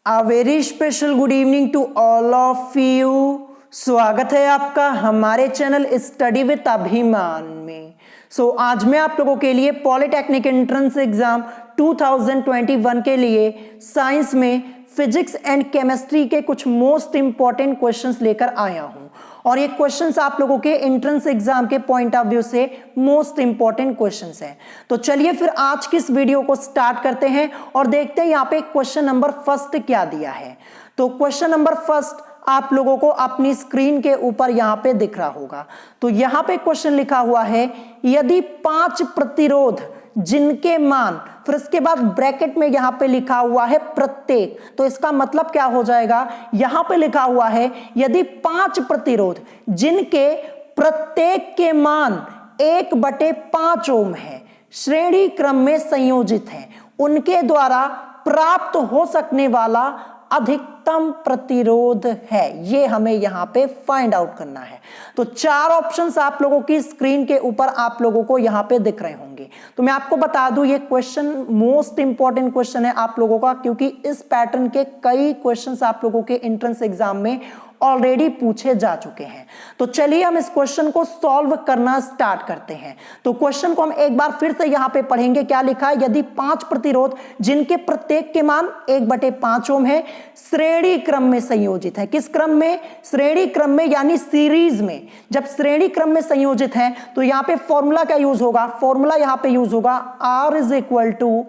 A very special good evening to all of you। स्वागत है आपका हमारे चैनल स्टडी विद अभिमान में। आज मैं आप लोगों के लिए पॉलिटेक्निक एंट्रेंस एग्जाम 2021 के लिए साइंस में फिजिक्स एंड केमिस्ट्री के कुछ मोस्ट इंपॉर्टेंट क्वेश्चंस लेकर आया हूं और ये क्वेश्चंस आप लोगों के एंट्रेंस एग्जाम के पॉइंट ऑफ व्यू से मोस्ट इंपॉर्टेंट क्वेश्चंस हैं। तो चलिए फिर आज की इस वीडियो को स्टार्ट करते हैं और देखते हैं यहाँ पे क्वेश्चन नंबर फर्स्ट क्या दिया है। तो क्वेश्चन नंबर फर्स्ट आप लोगों को अपनी स्क्रीन के ऊपर यहाँ पे दिख रहा होगा। तो यहाँ पे क्वेश्चन लिखा हुआ है, यदि 5 प्रतिरोध जिनके मान, फिर इसके बाद ब्रैकेट में यहां पे लिखा हुआ है प्रत्येक, तो इसका मतलब क्या हो जाएगा, यहां पे लिखा हुआ है यदि 5 प्रतिरोध जिनके प्रत्येक के मान 1/5 ओम है, श्रेणी क्रम में संयोजित हैं, उनके द्वारा प्राप्त हो सकने वाला अधिकतम प्रतिरोध है, ये हमें यहां पे फाइंड आउट करना है। तो 4 ऑप्शंस आप लोगों की स्क्रीन के ऊपर आप लोगों को यहां पे दिख रहे होंगे। तो मैं आपको बता दूं ये क्वेश्चन मोस्ट इंपॉर्टेंट क्वेश्चन है आप लोगों का, क्योंकि इस पैटर्न के कई क्वेश्चंस आप लोगों के एंट्रेंस एग्जाम में ऑलरेडी पूछे जा चुके हैं। तो चलिए हम इस क्वेश्चन को सॉल्व करना स्टार्ट करते हैं। तो क्वेश्चन को हम एक बार फिर से यहां पे पढ़ेंगे। क्या लिखा है, यदि 5 प्रतिरोध जिनके प्रत्येक के मान 1/5 ओम है, श्रेणी क्रम में संयोजित है। किस क्रम में? श्रेणी क्रम में, यानी सीरीज में। जब श्रेणी क्रम में संयोजित है तो यहां पे फॉर्मूला क्या यूज होगा, फॉर्मूला यहां पे यूज होगा R is equal to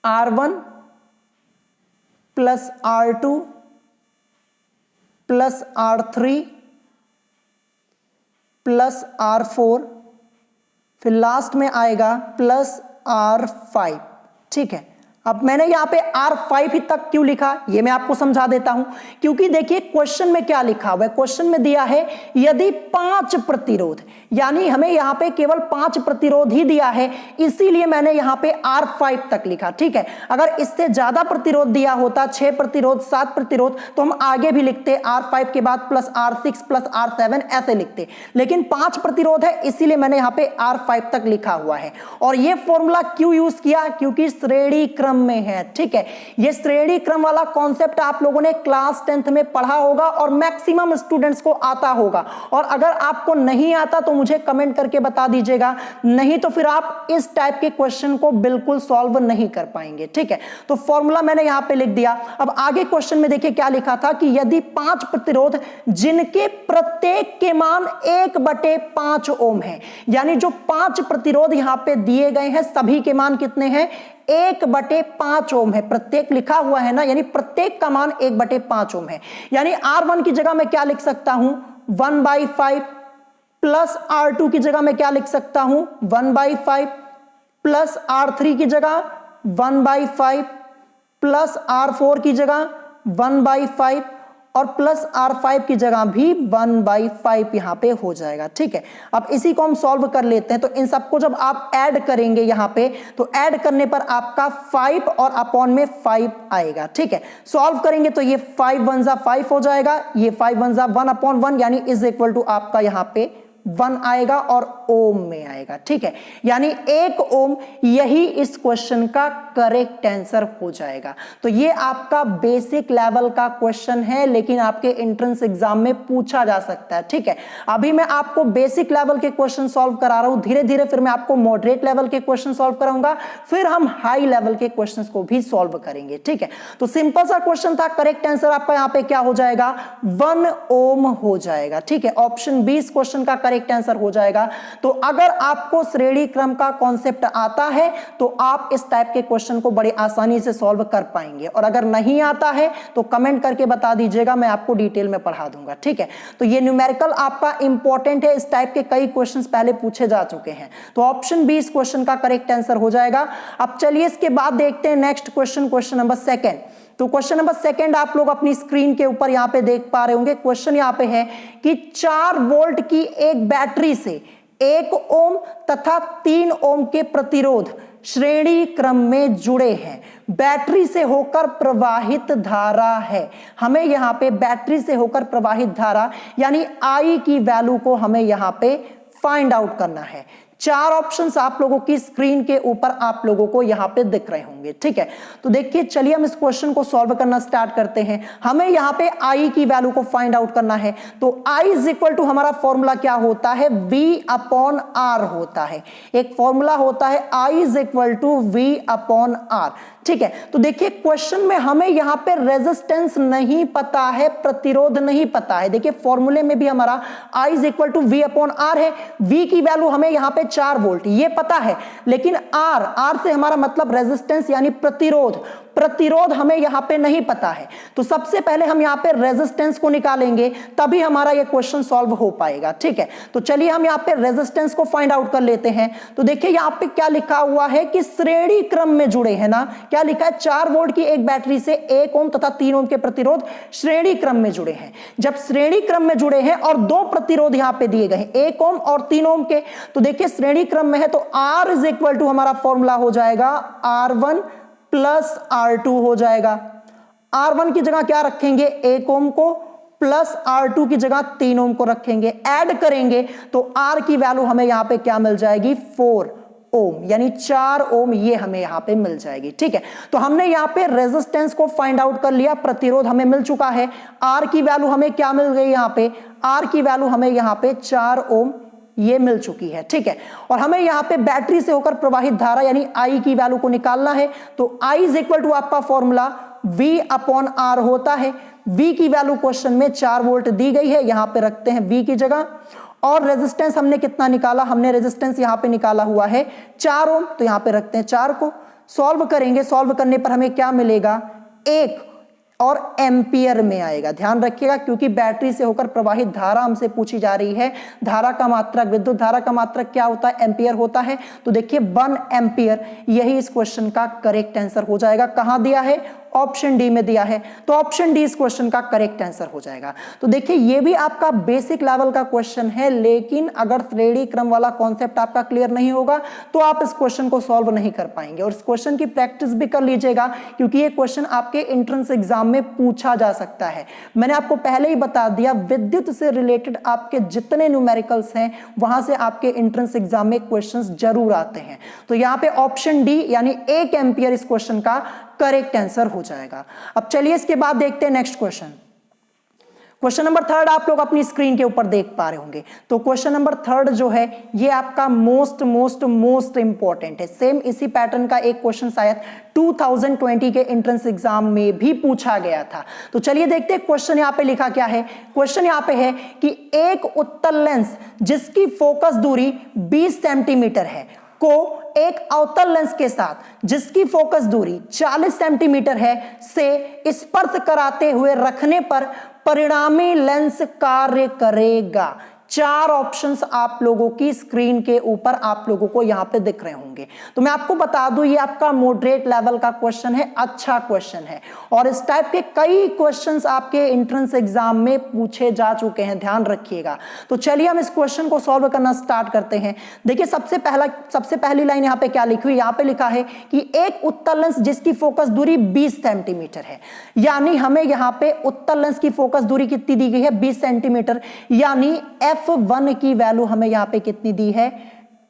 R1 plus R2 plus R3 plus R4, फिर लास्ट में आएगा प्लस R5। ठीक है, अब मैंने यहां पे R5 ही तक क्यों लिखा ये मैं आपको समझा देता हूं। क्योंकि देखिए क्वेश्चन में क्या लिखा हुआ है, क्वेश्चन में दिया है यदि 5 प्रतिरोध, यानी हमें यहां पे केवल 5 प्रतिरोध ही दिया है, इसीलिए मैंने यहां पे R5 तक लिखा। ठीक है, अगर इससे ज्यादा प्रतिरोध दिया होता, 6 प्रतिरोध, 7 प्रतिरोध, तो हम आगे भी लिखते R5 के बाद प्लस R6 प्लस R7 ऐसे लिखते, लेकिन 5 प्रतिरोध है इसीलिए मैंने यहां पे R5 तक लिखा हुआ है। और ये फॉर्मूला क्यों यूज किया, क्योंकि श्रेणी क्रम में है। ठीक है, ये श्रेणी क्रम वाला कॉन्सेप्ट आप लोगों ने क्लास 10th में पढ़ा होगा और मैक्सिमम स्टूडेंट्स को आता होगा। और अगर आपको नहीं आता तो मुझे कमेंट करके बता दीजिएगा, नहीं तो फिर आप इस टाइप के क्वेश्चन को बिल्कुल सॉल्व नहीं कर पाएंगे। ठीक है, तो फॉर्मूला मैंने यहां पे लिख दिया। अब आगे क्वेश्चन में देखिए क्या लिखा था कि यदि 5 प्रतिरोध जिनके प्रत्येक के मान 1/5 ओम है, यानी जो 5 प्रतिरोध यहां पे दिए गए हैं सभी के मान कितने हैं, 1/5 ओम है। प्रत्येक लिखा हुआ है ना, यानी प्रत्येक का मान 1/5 ओम है। यानी R1 की जगह मैं क्या लिख सकता हूं, 1/5 प्लस R2 की जगह मैं क्या लिख सकता हूं, 1/5 प्लस R3 की जगह 1/5 प्लस R4 की जगह 1/5 और प्लस R5 की जगह भी 1/5 यहां पे हो जाएगा। ठीक है, अब इसी को हम सॉल्व कर लेते हैं। तो इन सबको जब आप ऐड करेंगे यहां पे, तो ऐड करने पर आपका 5 और अपॉन में 5 आएगा। ठीक है, सॉल्व करेंगे तो ये 5 1 जा 5 हो जाएगा, ये 5 1 जा 1/1, यानी इज इक्वल टू आपका यहां पे 1 आएगा और ओम में आएगा। ठीक है, यानी 1 ओम, यही इस क्वेश्चन का करेक्ट आंसर हो जाएगा। तो ये आपका बेसिक लेवल का क्वेश्चन है, लेकिन आपके एंट्रेंस एग्जाम में पूछा जा सकता है। ठीक है, अभी मैं आपको बेसिक लेवल के क्वेश्चन सॉल्व करा रहा हूं, धीरे धीरे फिर मैं आपको मॉडरेट लेवल के क्वेश्चन सॉल्व कराऊंगा, फिर हम हाई लेवल के क्वेश्चन को भी सॉल्व करेंगे। ठीक है, तो सिंपल सा क्वेश्चन था, करेक्ट आंसर आपका यहां पे क्या हो जाएगा, 1 ओम हो जाएगा। ठीक है, ऑप्शन 20 क्वेश्चन का करेक्ट आंसर हो जाएगा। तो अगर आपको श्रेणी क्रम का कॉन्सेप्ट आता है तो आप इस टाइप के क्वेश्चन को बड़ी आसानी से सॉल्व कर पाएंगे, और अगर नहीं आता है तो कमेंट करके बता दीजिएगा, मैं आपको डिटेल में पढ़ा दूंगा। ठीक है, तो ये न्यूमेरिकल आपका इंपॉर्टेंट है, इस टाइप के कई क्वेश्चंस पहले पूछे जा चुके हैं। तो ऑप्शन 20 क्वेश्चन का करेक्ट आंसर हो जाएगा। अब चलिए इसके बाद देखते हैं नेक्स्ट क्वेश्चन, क्वेश्चन नंबर 2। तो क्वेश्चन नंबर 2 आप लोग अपनी स्क्रीन के ऊपर यहां पे देख पा रहे होंगे। क्वेश्चन यहां पे है कि 4 वोल्ट की एक बैटरी से 1 ओम तथा 3 ओम के प्रतिरोध श्रेणी क्रम में जुड़े हैं, बैटरी से होकर प्रवाहित धारा है। हमें यहां पे बैटरी से होकर प्रवाहित धारा यानी I की वैल्यू को हमें यहां पे फाइंड आउट करना है। चार ऑप्शंस आप लोगों की स्क्रीन के ऊपर आप लोगों को यहां पे दिख रहे होंगे, ठीक है। तो देखिए चलिए हम इस क्वेश्चन को सॉल्व करना स्टार्ट करते हैं। हमें यहां पे आई की वैल्यू को फाइंड आउट करना है। तो आई इज इक्वल टू हमारा फॉर्मूला क्या होता है, V अपॉन R होता है। एक फॉर्मूला होता है I is equal to V upon R, ठीक है। तो देखिए क्वेश्चन में हमें यहां पे रेजिस्टेंस नहीं पता है, प्रतिरोध नहीं पता है। देखिए फॉर्मूले में भी हमारा I is equal to V upon R है। V की वैल्यू हमें यहां पे 4 वोल्ट ये पता है, लेकिन R से हमारा मतलब रेजिस्टेंस यानी प्रतिरोध हमें यहां पे नहीं पता है। तो सबसे पहले हम यहां पे रेजिस्टेंस को निकालेंगे, तभी हमारा ये क्वेश्चन सॉल्व हो पाएगा, ठीक है। तो चलिए हम यहां पे रेजिस्टेंस को फाइंड आउट कर लेते हैं। तो देखिए यहां पे क्या लिखा हुआ है कि श्रेणी क्रम में जुड़े हैं ना, क्या लिखा है, 4 वोल्ट की एक बैटरी से 1 ओम तथा 3 ओम के प्रतिरोध श्रेणी क्रम में जुड़े हैं। जब श्रेणी क्रम में जुड़े हैं और 2 प्रतिरोध यहां पे दिए गए हैं, 1 ओम और 3 ओम के, तो देखिए श्रेणी क्रम में है तो R इज इक्वल टू हमारा फॉर्मूला हो जाएगा R1 प्लस R2 हो जाएगा। R1 की जगह क्या रखेंगे, 1 ओम को, प्लस R2 की जगह 3 ओम को रखेंगे, ऐड करेंगे तो R की वैल्यू हमें यहां पे क्या मिल जाएगी, 4 ओम, यानी 4 ओम ये हमें यहां पे मिल जाएगी, ठीक है। तो हमने यहां पे रेजिस्टेंस को फाइंड आउट कर लिया, प्रतिरोध हमें मिल चुका है। R की वैल्यू हमें क्या मिल गई, यहां पे R की वैल्यू हमें यहां पे 4 ओम ये मिल चुकी है, ठीक है। और हमें यहां पे बैटरी से होकर प्रवाहित धारा यानी आई की वैल्यू को निकालना है। तो आई इज इक्वल टू आपका फॉर्मूला V अपॉन R होता है। V की वैल्यू क्वेश्चन में 4 वोल्ट दी गई है, यहां पे रखते हैं V की जगह। और रेजिस्टेंस हमने कितना निकाला, हमने रेजिस्टेंस यहां पे निकाला हुआ है 4 ओम, तो यहां पे रखते हैं 4 को। सॉल्व करेंगे, सॉल्व करने पर हमें क्या मिलेगा, 1 और एम्पियर में आएगा। ध्यान रखिएगा क्योंकि बैटरी से होकर प्रवाहित धारा हमसे पूछी जा रही है। धारा का मात्रक, विद्युत धारा का मात्रक क्या होता है, एम्पियर होता है। तो देखिए 1 एम्पियर यही इस क्वेश्चन का करेक्ट आंसर हो जाएगा। कहां दिया है, ऑप्शन डी में दिया है, तो ऑप्शन डी इस क्वेश्चन का करेक्ट आंसर हो जाएगा। तो देखिए ये भी आपका बेसिक लेवल का क्वेश्चन है, लेकिन अगर श्रेणी क्रम वाला कॉन्सेप्ट आपका क्लियर नहीं होगा तो आप इस क्वेश्चन को सॉल्व नहीं कर पाएंगे। और इस क्वेश्चन की प्रैक्टिस भी कर लीजिएगा क्योंकि ये क्वेश्चन आपके एंट्रेंस एग्जाम में पूछा जा सकता है। मैंने आपको पहले ही बता दिया, विद्युत से रिलेटेड आपके जितने न्यूमेरिकल्स हैं वहां से आपके एंट्रेंस एग्जाम में क्वेश्चंस जरूर आते हैं। तो यहां पे ऑप्शन डी यानी 1 एम्पियर इस क्वेश्चन का करेक्ट आंसर हो जाएगा। अब चलिए इसके बाद देखते हैं नेक्स्ट क्वेश्चन। क्वेश्चन नंबर 3 आप लोग अपनी स्क्रीन के ऊपर देख पा रहे होंगे। तो क्वेश्चन नंबर 3 जो है ये आपका मोस्ट इंपॉर्टेंट है। सेम इसी पैटर्न का एक क्वेश्चन शायद 2020 के एंट्रेंस एग्जाम में भी पूछा गया था। तो चलिए देखते हैं क्वेश्चन यहां पे लिखा क्या है। क्वेश्चन यहां पे है कि एक उत्तल लेंस जिसकी फोकस दूरी 20 सेंटीमीटर है को एक अवतल लेंस के साथ जिसकी फोकस दूरी 40 सेंटीमीटर है से स्पर्श कराते हुए रखने पर परिणामी लेंस कार्य करेगा। 4 ऑप्शंस आप लोगों की स्क्रीन के ऊपर आप लोगों को यहां पे दिख रहे होंगे। तो मैं आपको बता दूं ये आपका मॉडरेट लेवल का क्वेश्चन है, अच्छा क्वेश्चन है और इस टाइप के कई क्वेश्चंस आपके एंट्रेंस एग्जाम में पूछे जा चुके हैं, ध्यान रखिएगा। तो चलिए हम इस क्वेश्चन को सॉल्व करना स्टार्ट करते हैं। देखिए सबसे पहली लाइन यहां पे क्या लिखी हुई, यहां पे लिखा है कि एक उत्तल लेंस जिसकी फोकस दूरी 20 सेंटीमीटर है, यानी हमें यहां पे उत्तल लेंस की फोकस दूरी कितनी दी गई है, 20 सेंटीमीटर, यानी F1 की वैल्यू हमें यहां पे कितनी दी है,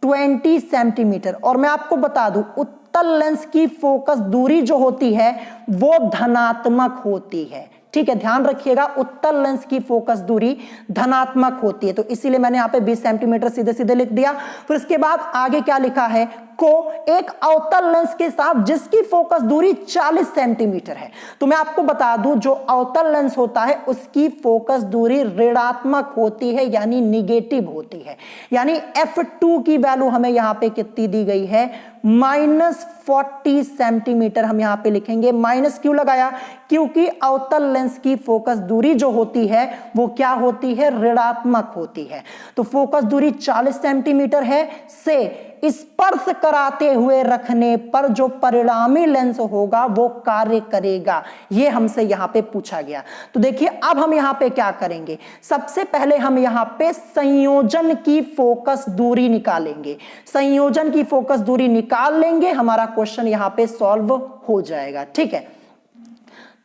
20 सेंटीमीटर। और मैं आपको बता दूं उत्तल लेंस की फोकस दूरी जो होती है वो धनात्मक होती है, ठीक है, ध्यान रखिएगा। उत्तल लेंस की फोकस दूरी धनात्मक होती है, तो इसीलिए मैंने यहां पे 20 सेंटीमीटर सीधे सीधे लिख दिया। फिर इसके बाद आगे क्या लिखा है, को एक अवतल लेंस के साथ जिसकी फोकस दूरी 40 सेंटीमीटर है। तो मैं आपको बता दूं जो अवतल लेंस होता है उसकी फोकस दूरी ऋणात्मक होती है, यानी निगेटिव होती है। यानी F2 की वैल्यू हमें यहां पे कितनी दी गई है, -40 सेंटीमीटर हम यहां पे लिखेंगे। माइनस क्यों लगाया, क्योंकि अवतल लेंस की फोकस दूरी जो होती है वो क्या होती है, ऋणात्मक होती है। तो फोकस दूरी 40 सेंटीमीटर है से स्पर्श कराते हुए रखने पर जो परिणामी लेंस होगा वो कार्य करेगा, ये हमसे यहां पे पूछा गया। तो देखिए अब हम यहां पे क्या करेंगे, सबसे पहले हम यहां पे संयोजन की फोकस दूरी निकालेंगे। संयोजन की फोकस दूरी निकाल लेंगे, हमारा क्वेश्चन यहां पे सॉल्व हो जाएगा, ठीक है।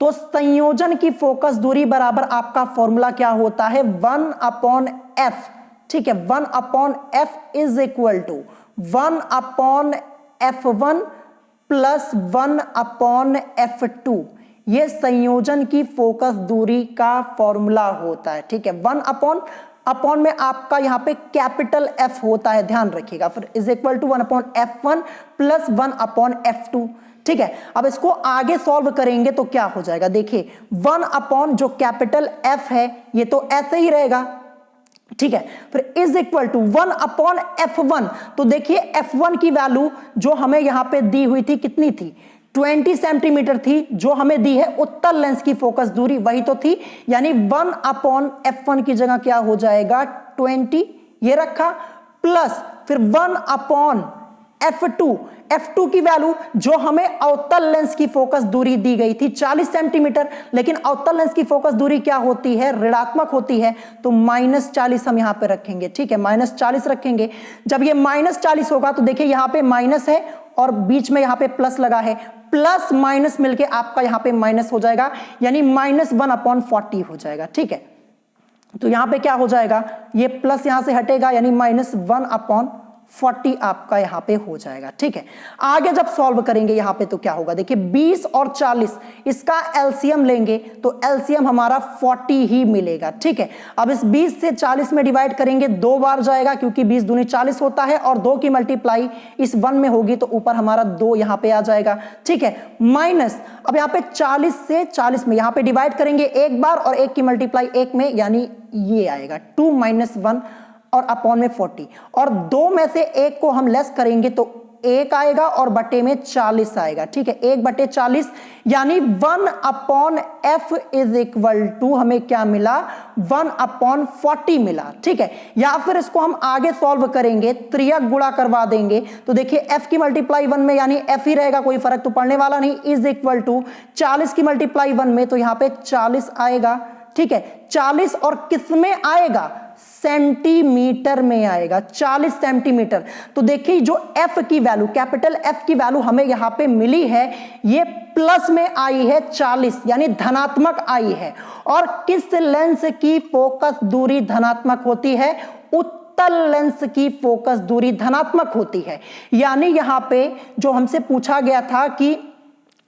तो संयोजन की फोकस दूरी बराबर आपका फॉर्मूला क्या होता है, 1/f ठीक है। 1/f is equal to 1/f1 plus 1/f2, ये संयोजन की फोकस दूरी का फॉर्मूला होता है, ठीक है। 1/अपॉन में आपका यहां पे कैपिटल F होता है, ध्यान रखिएगा, फिर is equal to 1/f1 plus 1/f2, ठीक है। अब इसको आगे सॉल्व करेंगे तो क्या हो जाएगा, देखिए 1 जो कैपिटल F है ये तो ऐसे ही रहेगा, ठीक है। फिर इज इक्वल टू 1/f1, तो देखिए f1 की वैल्यू जो हमें यहां पे दी हुई थी कितनी थी, 20 सेंटीमीटर थी, जो हमें दी है उत्तल लेंस की फोकस दूरी वही तो थी, यानी 1/f1 की जगह क्या हो जाएगा 20, ये रखा, प्लस फिर 1/f2 की वैल्यू जो हमें अवतल लेंस की फोकस दूरी दी गई थी 40 सेंटीमीटर, लेकिन अवतल लेंस की फोकस दूरी क्या होती है, ऋणात्मक होती है, तो -40 हम यहां पे रखेंगे, ठीक है, -40 रखेंगे। जब ये -40 होगा तो देखिए यहां पे माइनस है और बीच में यहां पे प्लस लगा है, प्लस माइनस मिलके आपका यहां पे माइनस हो जाएगा, यानी -1/40 हो जाएगा, ठीक है। तो यहां पे क्या हो जाएगा, ये प्लस यहां से हटेगा, यानी -1/40 आपका यहां पे हो जाएगा, ठीक है। आगे जब सॉल्व करेंगे यहां पे तो क्या होगा, देखिए 20 और 40 इसका एलसीएम लेंगे तो एलसीएम हमारा 40 ही मिलेगा, ठीक है। अब इस 20 से 40 में डिवाइड करेंगे 2 बार जाएगा, क्योंकि 20 दूनी 40 होता है, और 2 की मल्टीप्लाई इस 1 में होगी तो ऊपर हमारा 2 यहां पे आ जाएगा, ठीक है। माइनस अब यहां पे 40 से 40 में यहां पे डिवाइड करेंगे एक बार और 1 की मल्टीप्लाई 1 में, यानी ये आएगा 2 - 1 और अपॉन में 40, और 2 में से 1 को हम लेस करेंगे तो 1 आएगा और बटे में 40 आएगा, ठीक है, 1/40, यानी 1/f इज इक्वल टू हमें क्या मिला 1/40 मिला, ठीक है। या फिर इसको हम आगे सॉल्व करेंगे, त्रियक गुणा करवा देंगे तो देखिए f की मल्टीप्लाई 1 में यानी f ही रहेगा, कोई फर्क तो पड़ने वाला नहीं, इज इक्वल टू 40 की मल्टीप्लाई 1 में तो यहां पे 40 आएगा, ठीक है। 40 और किस में आएगा, सेंटीमीटर में आएगा, 40 सेंटीमीटर। तो देखिए जो f की वैल्यू, कैपिटल F की वैल्यू हमें यहां पे मिली है, ये प्लस में आई है 40, यानी धनात्मक आई है। और किस लेंस की फोकस दूरी धनात्मक होती है, उत्तल लेंस की फोकस दूरी धनात्मक होती है। यानी यहां पे जो हमसे पूछा गया था कि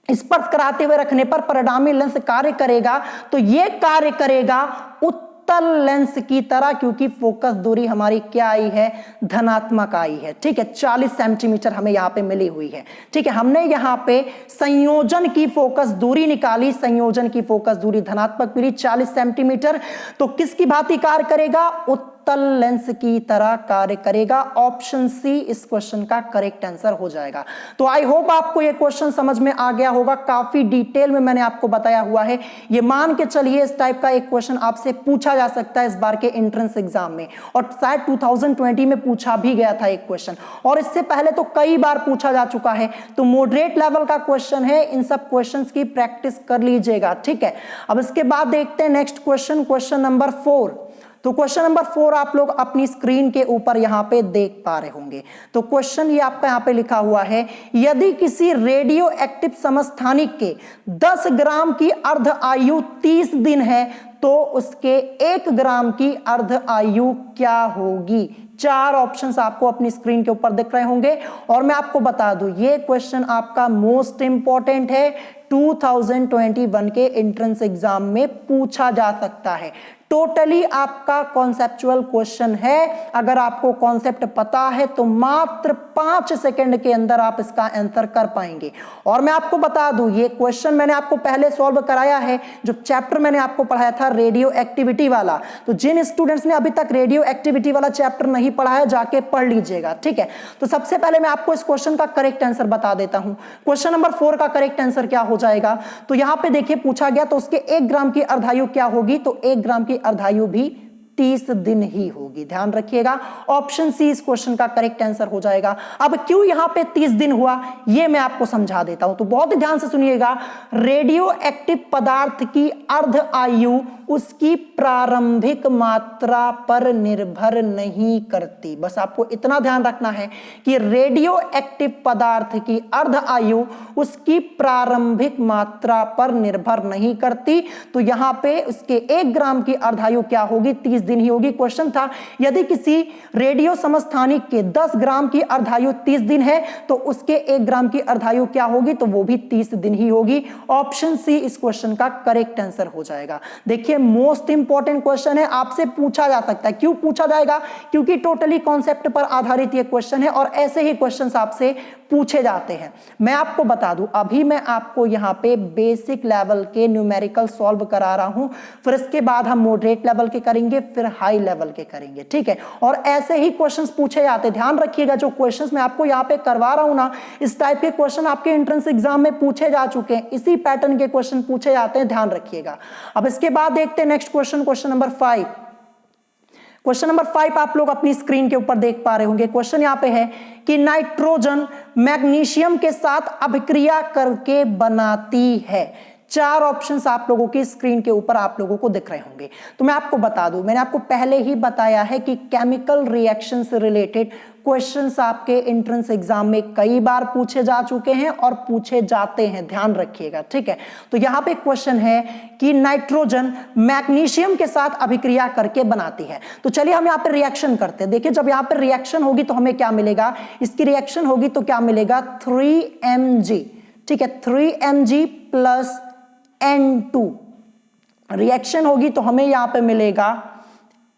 स्पर्श कराते हुए रखने पर परिणामी लेंस कार्य करेगा, तो यह कार्य करेगा उत्तल लेंस की तरह, क्योंकि फोकस दूरी हमारी क्या आई है, धनात्मक आई है, ठीक है। 40 सेंटीमीटर हमें यहां पे मिली हुई है, ठीक है। हमने यहां पे संयोजन की फोकस दूरी निकाली, संयोजन की फोकस दूरी धनात्मक मिली 40 सेंटीमीटर, तो किसकी भांति कार्य करेगा, उत्तल लेंस की तरह कार्य करेगा। ऑप्शन सी इस क्वेश्चन का करेक्ट आंसर हो जाएगा। तो आई होप आपको यह क्वेश्चन समझ में आ गया होगा, काफी डिटेल में मैंने आपको बताया हुआ है। ये मान के चलिए इस टाइप का एक क्वेश्चन आपसे पूछा जा सकता है इस बार के एंट्रेंस एग्जाम में, और शायद 2020 में पूछा भी गया था एक क्वेश्चन, और इससे पहले तो कई बार पूछा जा चुका है। तो मॉडरेट लेवल का क्वेश्चन है, इन सब क्वेश्चंस की प्रैक्टिस कर लीजिएगा, ठीक है। अब इसके बाद देखते हैं नेक्स्ट क्वेश्चन, क्वेश्चन नंबर 4। तो क्वेश्चन नंबर 4 आप लोग अपनी स्क्रीन के ऊपर यहां पे देख पा रहे होंगे। तो क्वेश्चन ये आपका यहां पे लिखा हुआ है, यदि किसी रेडियो एक्टिव समस्थानिक के 10 ग्राम की अर्ध आयु 30 दिन है तो उसके 1 ग्राम की अर्ध आयु क्या होगी। 4 ऑप्शंस आपको अपनी स्क्रीन के ऊपर दिख रहे होंगे, और मैं आपको बता दूं ये क्वेश्चन आपका मोस्ट इंपॉर्टेंट है, 2021 के एंट्रेंस एग्जाम में पूछा जा सकता है। टोटली आपका कॉन्सेप्चुअल क्वेश्चन है, अगर आपको कॉन्सेप्ट पता है तो मात्र 5 सेकंड के अंदर आप इसका आंसर कर पाएंगे। और मैं आपको बता दूं ये क्वेश्चन मैंने आपको पहले सॉल्व कराया है, जो चैप्टर मैंने आपको पढ़ाया था रेडियो एक्टिविटी वाला। तो जिन स्टूडेंट्स ने अभी तक रेडियो एक्टिविटी वाला चैप्टर नहीं पढ़ा है जाके पढ़ लीजिएगा, ठीक है। तो सबसे पहले मैं आपको इस क्वेश्चन का करेक्ट आंसर बता देता हूं। क्वेश्चन नंबर 4 का करेक्ट आंसर क्या हो जाएगा, तो यहां पे देखिए पूछा गया तो उसके 1 ग्राम की अर्धायु क्या होगी, तो 1 ग्राम की अर्धायु भी 30 दिन ही होगी, ध्यान रखिएगा। ऑप्शन सी इस क्वेश्चन का करेक्ट आंसर हो जाएगा। अब क्यों यहां पे 30 दिन हुआ ये मैं आपको समझा देता हूं, तो बहुत ध्यान से सुनिएगा। रेडियो एक्टिव पदार्थ की अर्ध आयु उसकी प्रारंभिक मात्रा पर निर्भर नहीं करती। बस आपको इतना ध्यान रखना है कि रेडियो एक्टिव पदार्थ की अर्ध आयु उसकी प्रारंभिक मात्रा पर निर्भर नहीं करती। तो यहां पे उसके 1 ग्राम की अर्ध आयु क्या होगी, 30 दिन ही होगी। क्वेश्चन था यदि किसी रेडियो समस्थानिक के 10 ग्राम की अर्ध आयु 30 दिन है तो उसके 1 ग्राम की अर्ध आयु क्या होगी, तो वो भी 30 दिन ही होगी। ऑप्शन सी इस क्वेश्चन का करेक्ट आंसर हो जाएगा। देखिए मोस्ट इंपॉर्टेंट क्वेश्चन है, आपसे पूछा जा सकता है। क्यों पूछा जाएगा, क्योंकि टोटली कॉन्सेप्ट पर आधारित ये क्वेश्चन है और ऐसे ही क्वेश्चंस आपसे पूछे जाते हैं। मैं आपको बता दूं, अभी मैं आपको यहां पे बेसिक लेवल के न्यूमेरिकल सॉल्व करा रहा हूं, फिर इसके बाद हम मॉडरेट लेवल के करेंगे, फिर हाई लेवल के करेंगे, ठीक है। और ऐसे ही क्वेश्चंस पूछे जाते हैं। ध्यान रखिएगा जो क्वेश्चंस मैं आपको यहां पे करवा रहा हूं ना, इस टाइप के क्वेश्चन आपके एंट्रेंस एग्जाम में पूछे जा चुके हैं, इसी पैटर्न के क्वेश्चन पूछे जाते हैं, ध्यान रखिएगा। अब इसके बाद देखते हैं next question, question number 5। Question number 5 आप लोग अपनी स्क्रीन के ऊपर देख पा रहे होंगे। क्वेश्चन यहां पे है कि नाइट्रोजन मैग्नीशियम के साथ अभिक्रिया करके बनाती है। 4 ऑप्शंस आप लोगों की स्क्रीन के ऊपर आप लोगों को दिख रहे होंगे। तो मैं आपको बता दूं, मैंने आपको पहले ही बताया है कि केमिकल रिएक्शन से रिलेटेड क्वेश्चंस आपके एंट्रेंस एग्जाम में कई बार पूछे जा चुके हैं और पूछे जाते हैं, ध्यान रखिएगा, ठीक है। तो यहां पे क्वेश्चन है कि नाइट्रोजन मैग्नीशियम के साथ अभिक्रिया करके बनाती है। तो चलिए हम यहां पे रिएक्शन करते हैं। देखिए जब यहां पे रिएक्शन होगी तो हमें क्या मिलेगा, इसकी रिएक्शन होगी तो क्या मिलेगा, 3Mg, ठीक है, 3Mg प्लस N2 रिएक्शन होगी तो हमें यहां पे मिलेगा